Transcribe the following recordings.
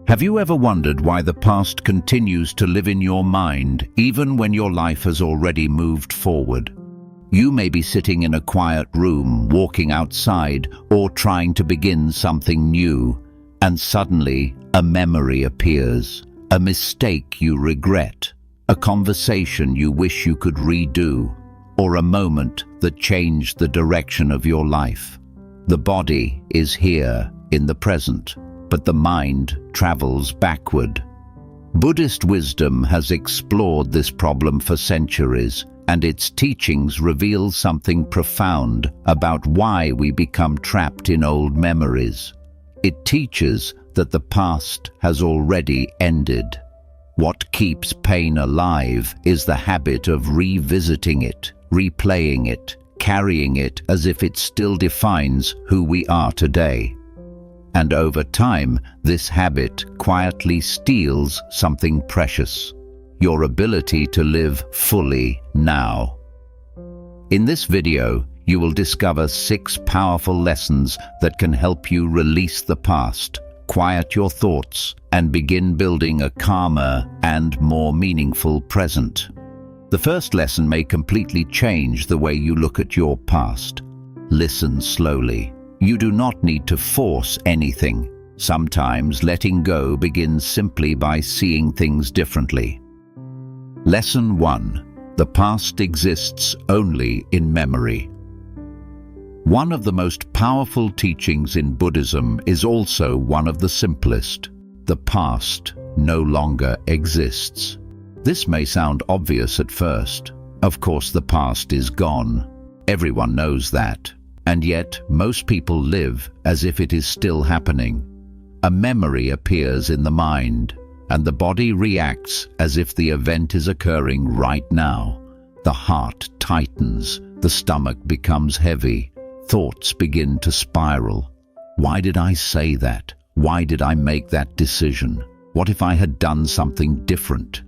Have you ever wondered why the past continues to live in your mind even when your life has already moved forward? You may be sitting in a quiet room, walking outside, or trying to begin something new, and suddenly a memory appears, a mistake you regret, a conversation you wish you could redo, or a moment that changed the direction of your life. The body is here in the present, but the mind travels backward. Buddhist wisdom has explored this problem for centuries, and its teachings reveal something profound about why we become trapped in old memories. It teaches that the past has already ended. What keeps pain alive is the habit of revisiting it, replaying it, carrying it as if it still defines who we are today. And over time, this habit quietly steals something precious: your ability to live fully now. In this video, you will discover 6 powerful lessons that can help you release the past, quiet your thoughts, and begin building a calmer and more meaningful present. The first lesson may completely change the way you look at your past. Listen slowly. You do not need to force anything. Sometimes letting go begins simply by seeing things differently. Lesson 1. The past exists only in memory. One of the most powerful teachings in Buddhism is also one of the simplest. The past no longer exists. This may sound obvious at first. Of course, the past is gone. Everyone knows that. And yet, most people live as if it is still happening. A memory appears in the mind, and the body reacts as if the event is occurring right now. The heart tightens, the stomach becomes heavy, thoughts begin to spiral. Why did I say that? Why did I make that decision? What if I had done something different?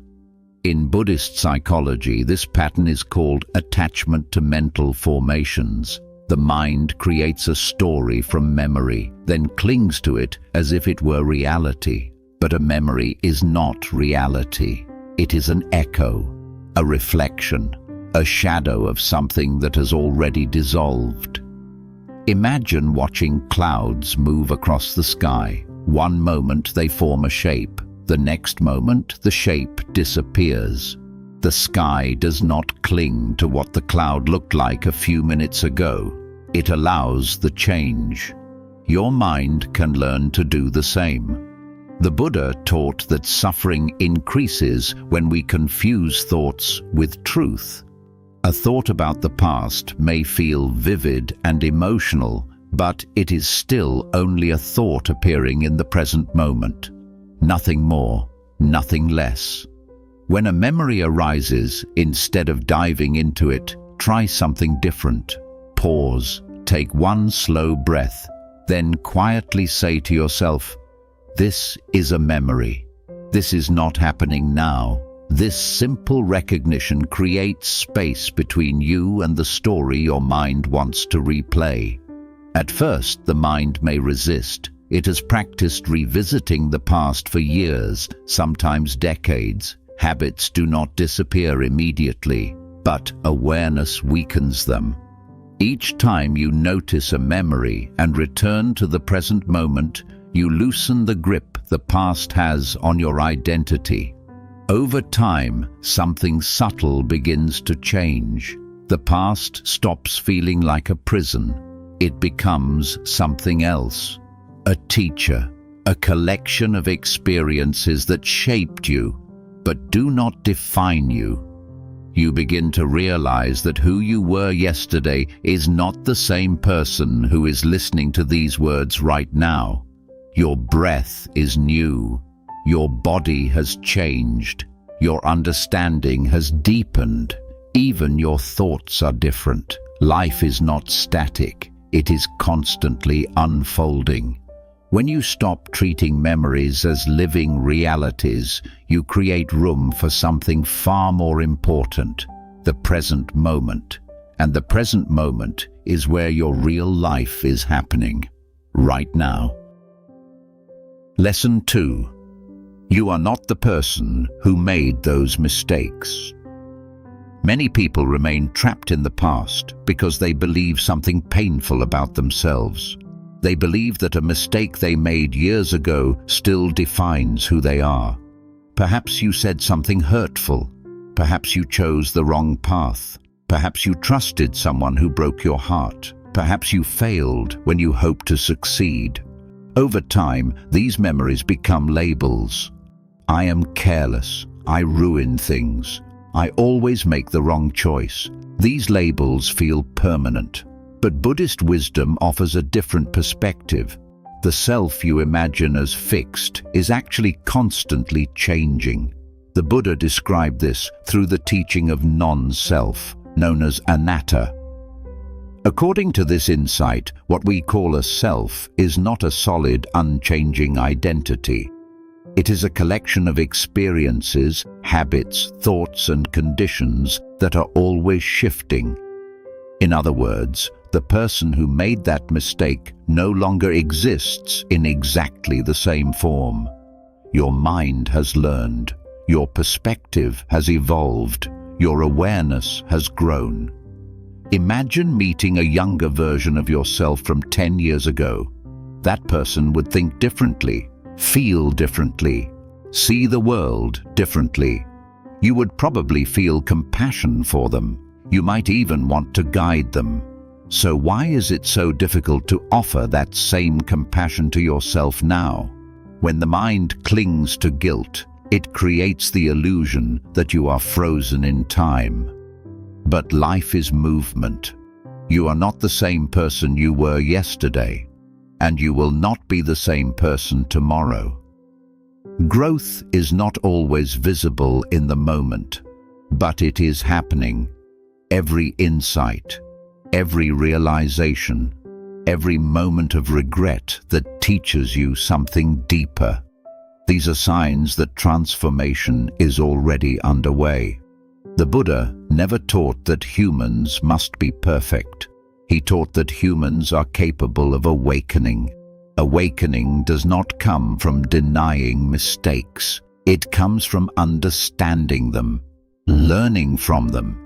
In Buddhist psychology, this pattern is called attachment to mental formations. The mind creates a story from memory, then clings to it as if it were reality. But a memory is not reality. It is an echo, a reflection, a shadow of something that has already dissolved. Imagine watching clouds move across the sky. One moment they form a shape. The next moment the shape disappears. The sky does not cling to what the cloud looked like a few minutes ago. It allows the change. Your mind can learn to do the same. The Buddha taught that suffering increases when we confuse thoughts with truth. A thought about the past may feel vivid and emotional, but it is still only a thought appearing in the present moment. Nothing more, nothing less. When a memory arises, instead of diving into it, try something different. Pause, take one slow breath, then quietly say to yourself, "This is a memory. This is not happening now." This simple recognition creates space between you and the story your mind wants to replay. At first, the mind may resist. It has practiced revisiting the past for years, sometimes decades. Habits do not disappear immediately, but awareness weakens them. Each time you notice a memory and return to the present moment, you loosen the grip the past has on your identity. Over time, something subtle begins to change. The past stops feeling like a prison. It becomes something else. A teacher, a collection of experiences that shaped you, but do not define you. You begin to realize that who you were yesterday is not the same person who is listening to these words right now. Your breath is new. Your body has changed. Your understanding has deepened. Even your thoughts are different. Life is not static. It is constantly unfolding. When you stop treating memories as living realities, you create room for something far more important, the present moment. And the present moment is where your real life is happening, right now. Lesson 2. You are not the person who made those mistakes. Many people remain trapped in the past because they believe something painful about themselves. They believe that a mistake they made years ago still defines who they are. Perhaps you said something hurtful. Perhaps you chose the wrong path. Perhaps you trusted someone who broke your heart. Perhaps you failed when you hoped to succeed. Over time, these memories become labels. I am careless. I ruin things. I always make the wrong choice. These labels feel permanent. But Buddhist wisdom offers a different perspective. The self you imagine as fixed is actually constantly changing. The Buddha described this through the teaching of non-self, known as anatta. According to this insight, what we call a self is not a solid, unchanging identity. It is a collection of experiences, habits, thoughts, and conditions that are always shifting. In other words, the person who made that mistake no longer exists in exactly the same form. Your mind has learned, your perspective has evolved, your awareness has grown. Imagine meeting a younger version of yourself from 10 years ago. That person would think differently, feel differently, see the world differently. You would probably feel compassion for them. You might even want to guide them. So why is it so difficult to offer that same compassion to yourself now? When the mind clings to guilt, it creates the illusion that you are frozen in time. But life is movement. You are not the same person you were yesterday, and you will not be the same person tomorrow. Growth is not always visible in the moment, but it is happening. Every insight, every realization, every moment of regret that teaches you something deeper. These are signs that transformation is already underway. The Buddha never taught that humans must be perfect. He taught that humans are capable of awakening. Awakening does not come from denying mistakes. It comes from understanding them, learning from them,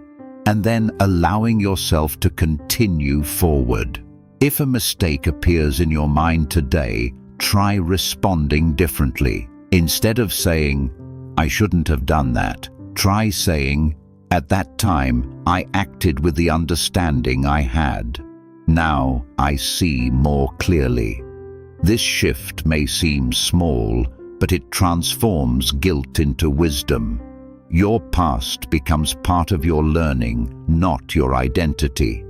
and then allowing yourself to continue forward. If a mistake appears in your mind today, try responding differently. Instead of saying, "I shouldn't have done that," try saying, "At that time, I acted with the understanding I had. Now I see more clearly." This shift may seem small, but it transforms guilt into wisdom. Your past becomes part of your learning, not your identity.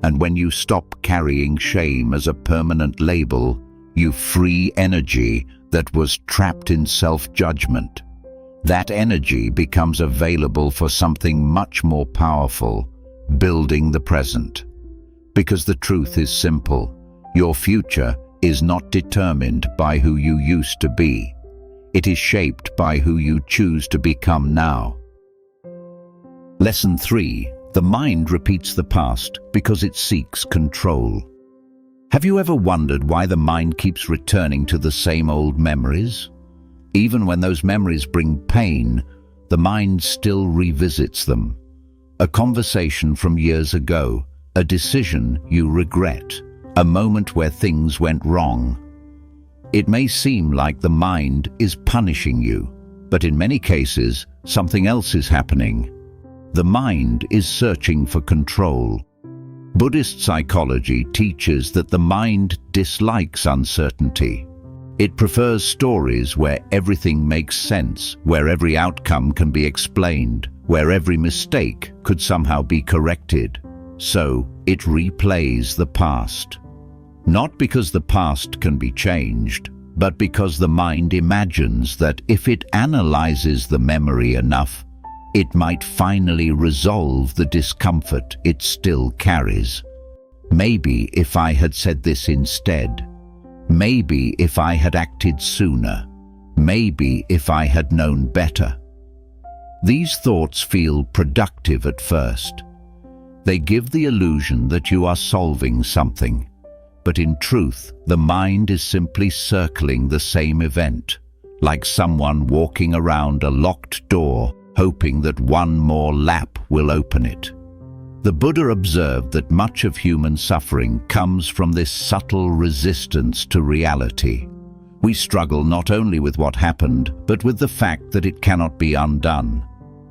And when you stop carrying shame as a permanent label, you free energy that was trapped in self-judgment. That energy becomes available for something much more powerful, building the present. Because the truth is simple. Your future is not determined by who you used to be. It is shaped by who you choose to become now. Lesson 3. The mind repeats the past because it seeks control. Have you ever wondered why the mind keeps returning to the same old memories? Even when those memories bring pain, the mind still revisits them. A conversation from years ago, a decision you regret, a moment where things went wrong. It may seem like the mind is punishing you, but in many cases, something else is happening. The mind is searching for control. Buddhist psychology teaches that the mind dislikes uncertainty. It prefers stories where everything makes sense, where every outcome can be explained, where every mistake could somehow be corrected. So, it replays the past. Not because the past can be changed, but because the mind imagines that if it analyzes the memory enough, it might finally resolve the discomfort it still carries. Maybe if I had said this instead. Maybe if I had acted sooner. Maybe if I had known better. These thoughts feel productive at first. They give the illusion that you are solving something. But in truth, the mind is simply circling the same event, like someone walking around a locked door, hoping that one more lap will open it. The Buddha observed that much of human suffering comes from this subtle resistance to reality. We struggle not only with what happened, but with the fact that it cannot be undone.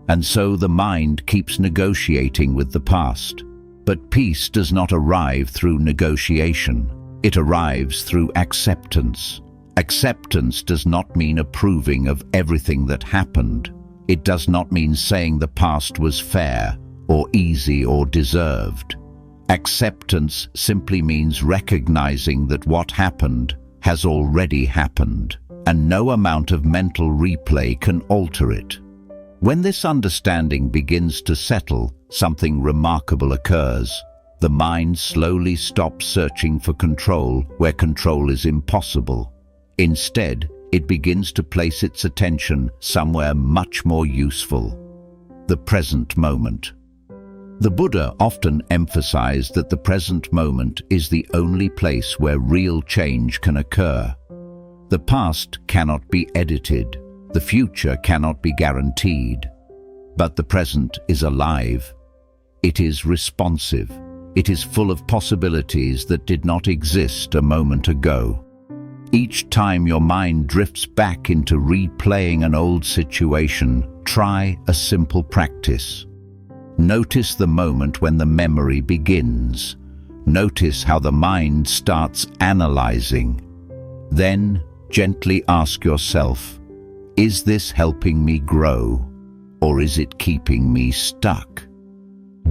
And so the mind keeps negotiating with the past. But peace does not arrive through negotiation. It arrives through acceptance. Acceptance does not mean approving of everything that happened. It does not mean saying the past was fair, or easy, or deserved. Acceptance simply means recognizing that what happened has already happened, and no amount of mental replay can alter it. When this understanding begins to settle, something remarkable occurs. The mind slowly stops searching for control where control is impossible. Instead, it begins to place its attention somewhere much more useful: the present moment. The Buddha often emphasized that the present moment is the only place where real change can occur. The past cannot be edited, the future cannot be guaranteed, but the present is alive. It is responsive. It is full of possibilities that did not exist a moment ago. Each time your mind drifts back into replaying an old situation, try a simple practice. Notice the moment when the memory begins. Notice how the mind starts analyzing. Then gently ask yourself, is this helping me grow, or is it keeping me stuck?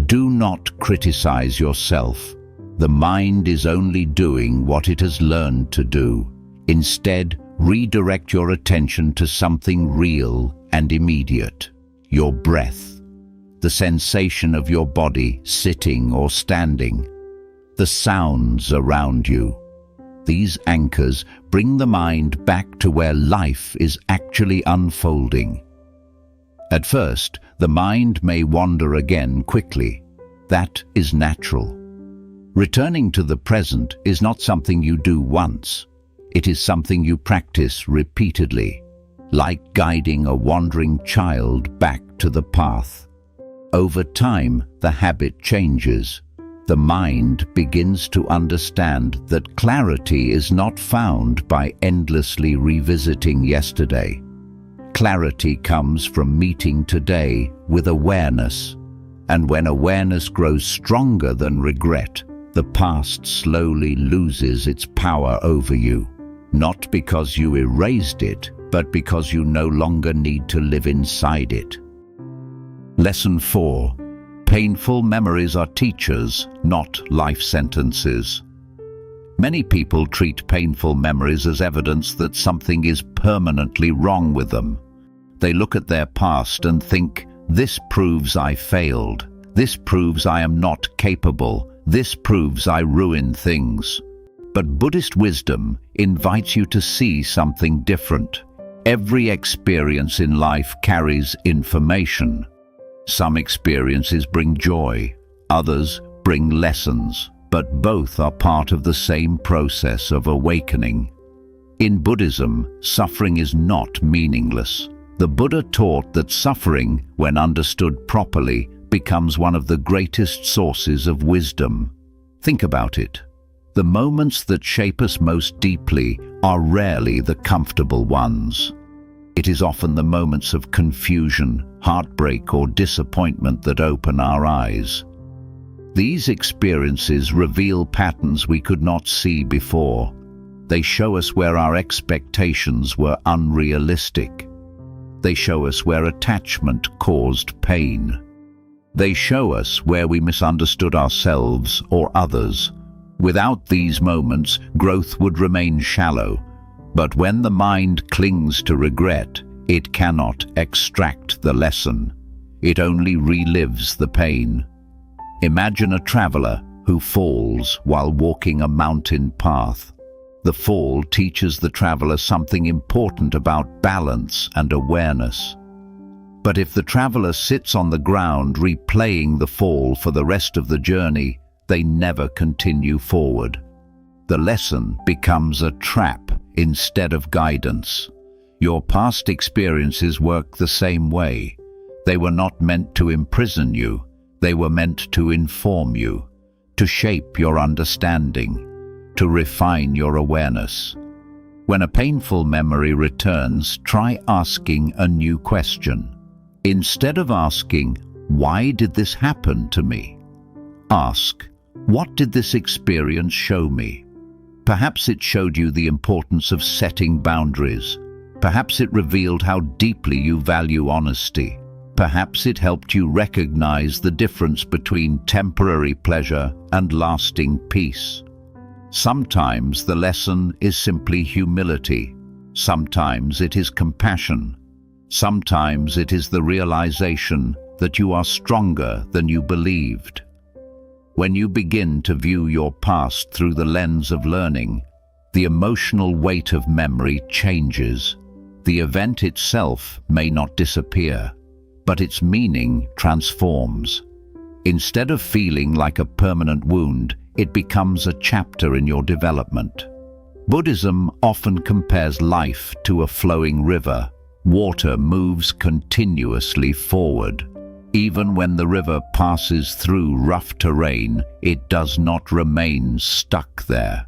Do not criticize yourself. The mind is only doing what it has learned to do. Instead, redirect your attention to something real and immediate: your breath, the sensation of your body sitting or standing, the sounds around you. These anchors bring the mind back to where life is actually unfolding. At first, the mind may wander again quickly. That is natural. Returning to the present is not something you do once. It is something you practice repeatedly, like guiding a wandering child back to the path. Over time, the habit changes. The mind begins to understand that clarity is not found by endlessly revisiting yesterday. Clarity comes from meeting today with awareness. And when awareness grows stronger than regret, the past slowly loses its power over you. Not because you erased it, but because you no longer need to live inside it. Lesson 4. Painful memories are teachers, not life sentences. Many people treat painful memories as evidence that something is permanently wrong with them. They look at their past and think, this proves I failed. This proves I am not capable. This proves I ruined things. But Buddhist wisdom invites you to see something different. Every experience in life carries information. Some experiences bring joy, others bring lessons, but both are part of the same process of awakening. In Buddhism, suffering is not meaningless. The Buddha taught that suffering, when understood properly, becomes one of the greatest sources of wisdom. Think about it. The moments that shape us most deeply are rarely the comfortable ones. It is often the moments of confusion, heartbreak, or disappointment that open our eyes. These experiences reveal patterns we could not see before. They show us where our expectations were unrealistic. They show us where attachment caused pain. They show us where we misunderstood ourselves or others. Without these moments, growth would remain shallow. But when the mind clings to regret, it cannot extract the lesson. It only relives the pain. Imagine a traveler who falls while walking a mountain path. The fall teaches the traveler something important about balance and awareness. But if the traveler sits on the ground replaying the fall for the rest of the journey, they never continue forward. The lesson becomes a trap instead of guidance. Your past experiences work the same way. They were not meant to imprison you. They were meant to inform you, to shape your understanding, to refine your awareness. When a painful memory returns, try asking a new question. Instead of asking, "Why did this happen to me?" ask, "What did this experience show me?" Perhaps it showed you the importance of setting boundaries. Perhaps it revealed how deeply you value honesty. Perhaps it helped you recognize the difference between temporary pleasure and lasting peace. Sometimes the lesson is simply humility. Sometimes it is compassion. Sometimes it is the realization that you are stronger than you believed. When you begin to view your past through the lens of learning, the emotional weight of memory changes. The event itself may not disappear, but its meaning transforms. Instead of feeling like a permanent wound, it becomes a chapter in your development. Buddhism often compares life to a flowing river. Water moves continuously forward. Even when the river passes through rough terrain, it does not remain stuck there.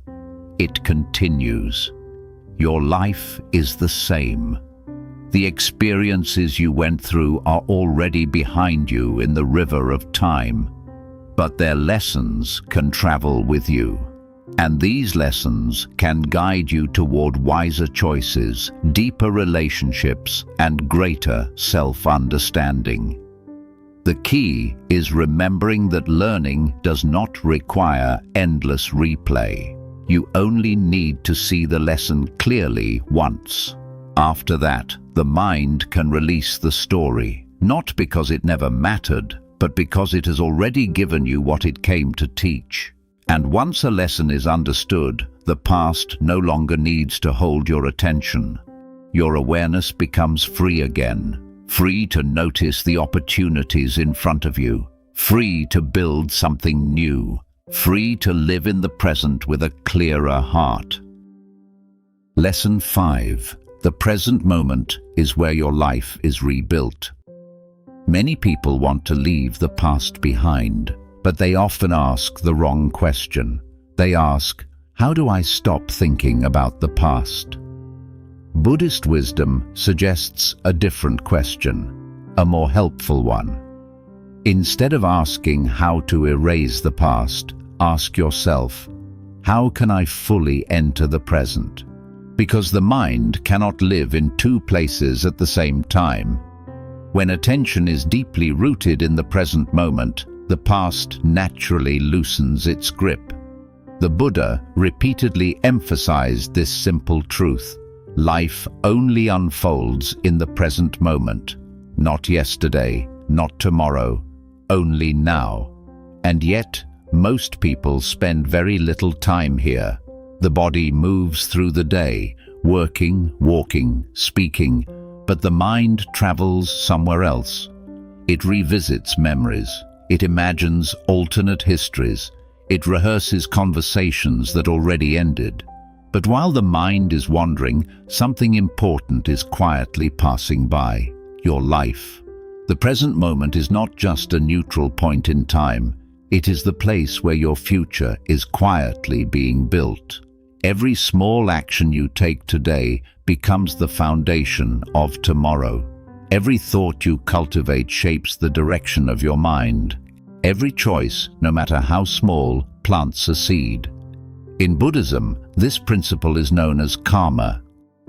It continues. Your life is the same. The experiences you went through are already behind you in the river of time, but their lessons can travel with you. And these lessons can guide you toward wiser choices, deeper relationships, and greater self-understanding. The key is remembering that learning does not require endless replay. You only need to see the lesson clearly once. After that, the mind can release the story, not because it never mattered, but because it has already given you what it came to teach. And once a lesson is understood, the past no longer needs to hold your attention. Your awareness becomes free again, free to notice the opportunities in front of you, free to build something new, free to live in the present with a clearer heart. Lesson 5. The present moment is where your life is rebuilt. Many people want to leave the past behind, but they often ask the wrong question. They ask, "How do I stop thinking about the past?" Buddhist wisdom suggests a different question, a more helpful one. Instead of asking how to erase the past, ask yourself, "How can I fully enter the present?" Because the mind cannot live in two places at the same time. When attention is deeply rooted in the present moment, the past naturally loosens its grip. The Buddha repeatedly emphasized this simple truth. Life only unfolds in the present moment. Not yesterday, not tomorrow, only now. And yet, most people spend very little time here. The body moves through the day, working, walking, speaking, but the mind travels somewhere else. It revisits memories. It imagines alternate histories. It rehearses conversations that already ended. But while the mind is wandering, something important is quietly passing by: your life. The present moment is not just a neutral point in time. It is the place where your future is quietly being built. Every small action you take today becomes the foundation of tomorrow. Every thought you cultivate shapes the direction of your mind. Every choice, no matter how small, plants a seed. In Buddhism, this principle is known as karma.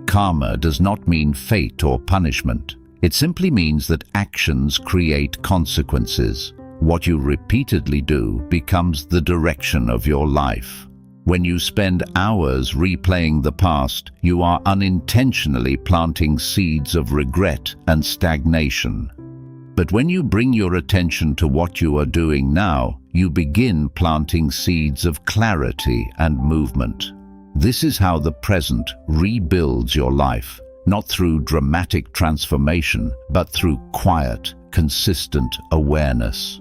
Karma does not mean fate or punishment. It simply means that actions create consequences. What you repeatedly do becomes the direction of your life. When you spend hours replaying the past, you are unintentionally planting seeds of regret and stagnation. But when you bring your attention to what you are doing now, you begin planting seeds of clarity and movement. This is how the present rebuilds your life, not through dramatic transformation, but through quiet, consistent awareness.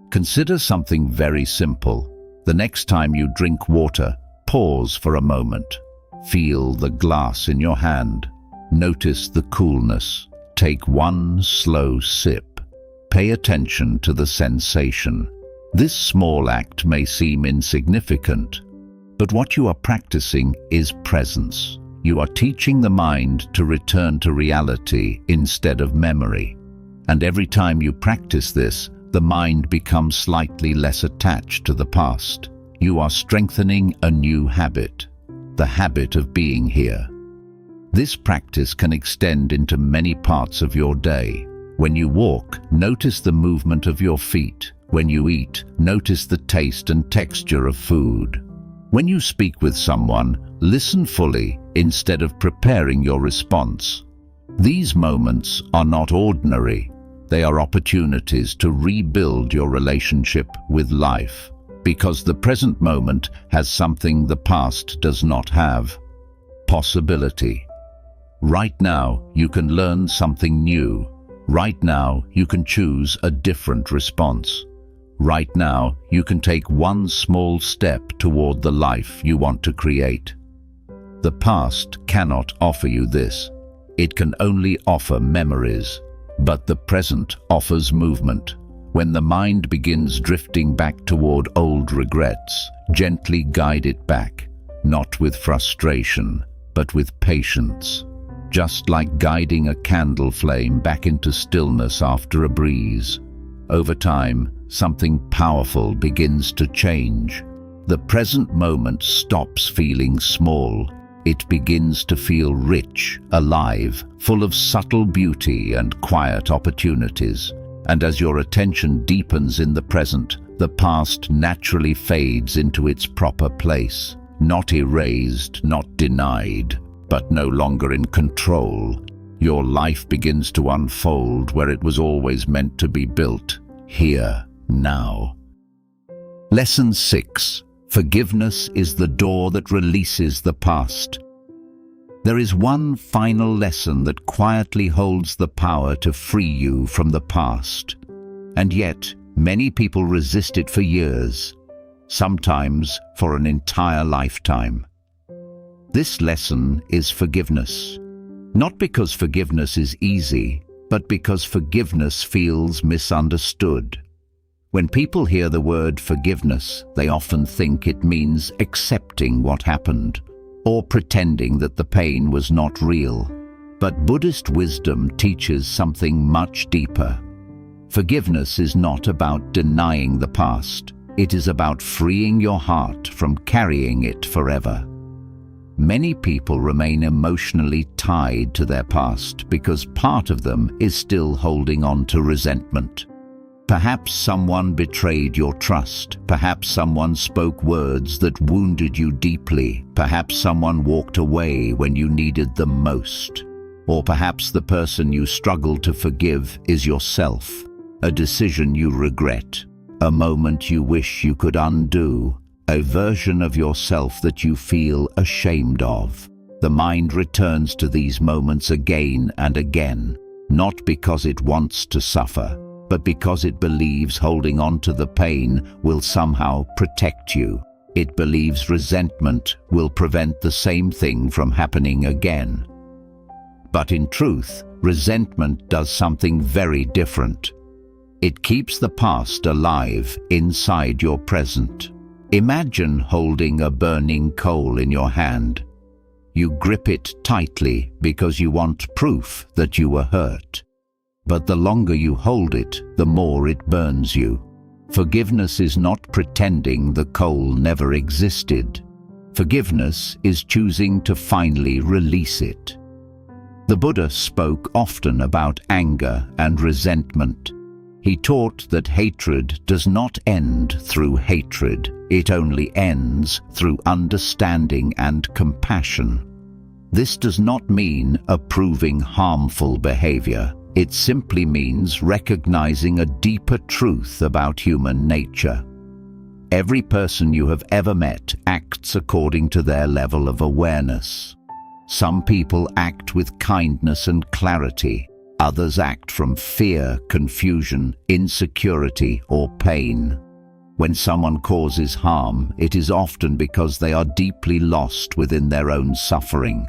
Consider something very simple. The next time you drink water, pause for a moment. Feel the glass in your hand. Notice the coolness. Take one slow sip. Pay attention to the sensation. This small act may seem insignificant, but what you are practicing is presence. You are teaching the mind to return to reality instead of memory. And every time you practice this, the mind becomes slightly less attached to the past. You are strengthening a new habit, the habit of being here. This practice can extend into many parts of your day. When you walk, notice the movement of your feet. When you eat, notice the taste and texture of food. When you speak with someone, listen fully instead of preparing your response. These moments are not ordinary. They are opportunities to rebuild your relationship with life, because the present moment has something the past does not have: possibility. Right now, you can learn something new. Right now, you can choose a different response. Right now, you can take one small step toward the life you want to create. The past cannot offer you this. It can only offer memories. But the present offers movement. When the mind begins drifting back toward old regrets, gently guide it back, not with frustration, but with patience. Just like guiding a candle flame back into stillness after a breeze. Over time, something powerful begins to change. The present moment stops feeling small. It begins to feel rich, alive, full of subtle beauty and quiet opportunities. And as your attention deepens in the present, the past naturally fades into its proper place. Not erased, not denied, but no longer in control. Your life begins to unfold where it was always meant to be built, here, now. Lesson 6. Forgiveness is the door that releases the past. There is one final lesson that quietly holds the power to free you from the past. And yet, many people resist it for years, sometimes for an entire lifetime. This lesson is forgiveness. Not because forgiveness is easy, but because forgiveness feels misunderstood. When people hear the word forgiveness, they often think it means accepting what happened, or pretending that the pain was not real. But Buddhist wisdom teaches something much deeper. Forgiveness is not about denying the past. It is about freeing your heart from carrying it forever. Many people remain emotionally tied to their past because part of them is still holding on to resentment. Perhaps someone betrayed your trust. Perhaps someone spoke words that wounded you deeply. Perhaps someone walked away when you needed them most. Or perhaps the person you struggle to forgive is yourself, a decision you regret, a moment you wish you could undo, a version of yourself that you feel ashamed of. The mind returns to these moments again and again, not because it wants to suffer, but because it believes holding on to the pain will somehow protect you. It believes resentment will prevent the same thing from happening again. But in truth, resentment does something very different. It keeps the past alive inside your present. Imagine holding a burning coal in your hand. You grip it tightly because you want proof that you were hurt. But the longer you hold it, the more it burns you. Forgiveness is not pretending the coal never existed. Forgiveness is choosing to finally release it. The Buddha spoke often about anger and resentment. He taught that hatred does not end through hatred. It only ends through understanding and compassion. This does not mean approving harmful behavior. It simply means recognizing a deeper truth about human nature. Every person you have ever met acts according to their level of awareness. Some people act with kindness and clarity. Others act from fear, confusion, insecurity, or pain. When someone causes harm, it is often because they are deeply lost within their own suffering.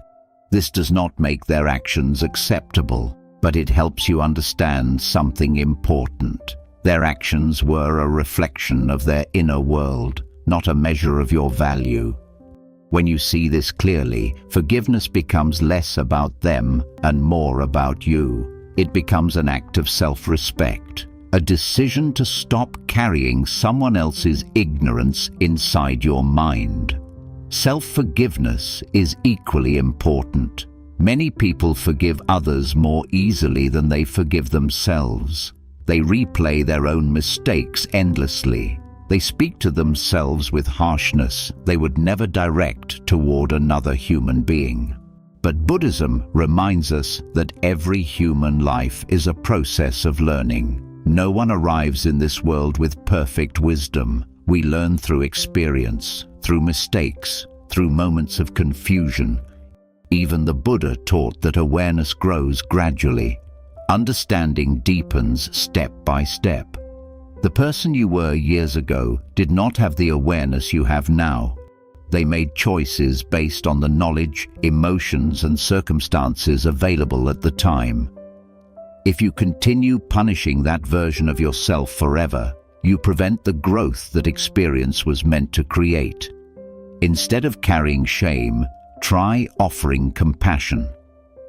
This does not make their actions acceptable, but it helps you understand something important. Their actions were a reflection of their inner world, not a measure of your value. When you see this clearly, forgiveness becomes less about them and more about you. It becomes an act of self-respect, a decision to stop carrying someone else's ignorance inside your mind. Self-forgiveness is equally important. Many people forgive others more easily than they forgive themselves. They replay their own mistakes endlessly. They speak to themselves with harshness they would never direct toward another human being. But Buddhism reminds us that every human life is a process of learning. No one arrives in this world with perfect wisdom. We learn through experience, through mistakes, through moments of confusion. Even the Buddha taught that awareness grows gradually. Understanding deepens step by step. The person you were years ago did not have the awareness you have now. They made choices based on the knowledge, emotions, and circumstances available at the time. If you continue punishing that version of yourself forever, you prevent the growth that experience was meant to create. Instead of carrying shame, try offering compassion.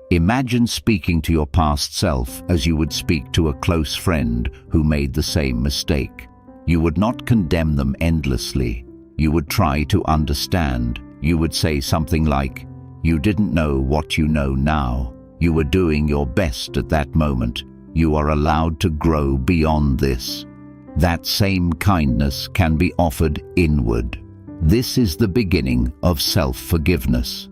Imagine speaking to your past self as you would speak to a close friend who made the same mistake. You would not condemn them endlessly. You would try to understand. You would say something like, "You didn't know what you know now. You were doing your best at that moment. You are allowed to grow beyond this." That same kindness can be offered inward. This is the beginning of self-forgiveness.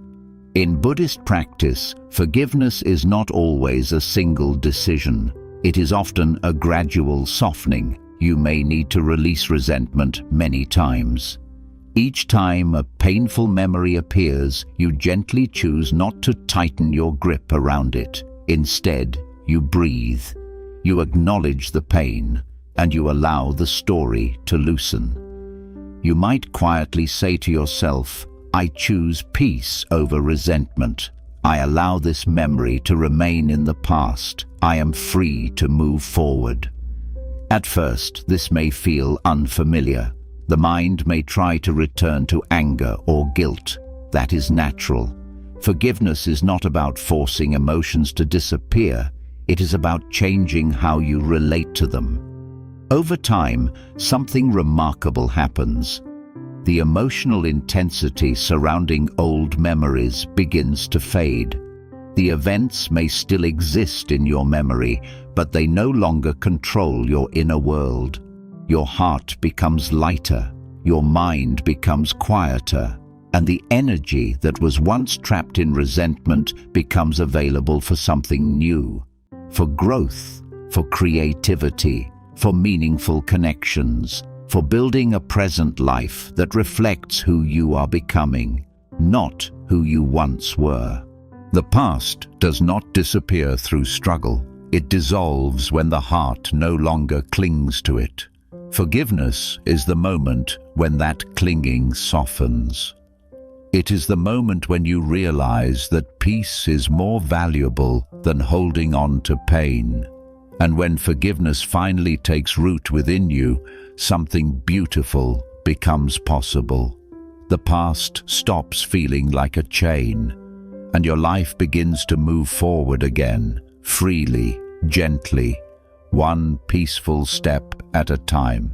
In Buddhist practice, forgiveness is not always a single decision. It is often a gradual softening. You may need to release resentment many times. Each time a painful memory appears, you gently choose not to tighten your grip around it. Instead, you breathe. You acknowledge the pain, and you allow the story to loosen. You might quietly say to yourself, "I choose peace over resentment. I allow this memory to remain in the past. I am free to move forward." At first, this may feel unfamiliar. The mind may try to return to anger or guilt. That is natural. Forgiveness is not about forcing emotions to disappear. It is about changing how you relate to them. Over time, something remarkable happens. The emotional intensity surrounding old memories begins to fade. The events may still exist in your memory, but they no longer control your inner world. Your heart becomes lighter, your mind becomes quieter, and the energy that was once trapped in resentment becomes available for something new, for growth, for creativity, for meaningful connections, for building a present life that reflects who you are becoming, not who you once were. The past does not disappear through struggle. It dissolves when the heart no longer clings to it. Forgiveness is the moment when that clinging softens. It is the moment when you realize that peace is more valuable than holding on to pain. And when forgiveness finally takes root within you, something beautiful becomes possible. The past stops feeling like a chain, and your life begins to move forward again, freely, gently, one peaceful step at a time.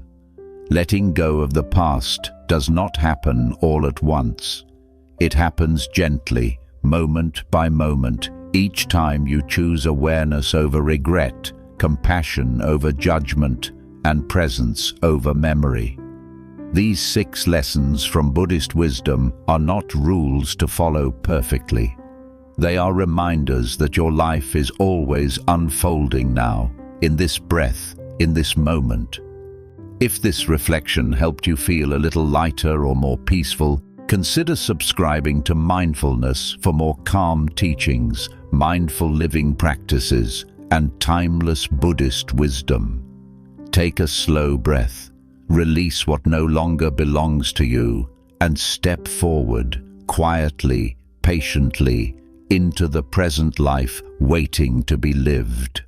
Letting go of the past does not happen all at once. It happens gently, moment by moment, each time you choose awareness over regret, compassion over judgment, and presence over memory. These 6 lessons from Buddhist wisdom are not rules to follow perfectly. They are reminders that your life is always unfolding now, in this breath, in this moment. If this reflection helped you feel a little lighter or more peaceful, consider subscribing to Mindfulness for more calm teachings, mindful living practices, and timeless Buddhist wisdom. Take a slow breath, release what no longer belongs to you, and step forward, quietly, patiently, into the present life waiting to be lived.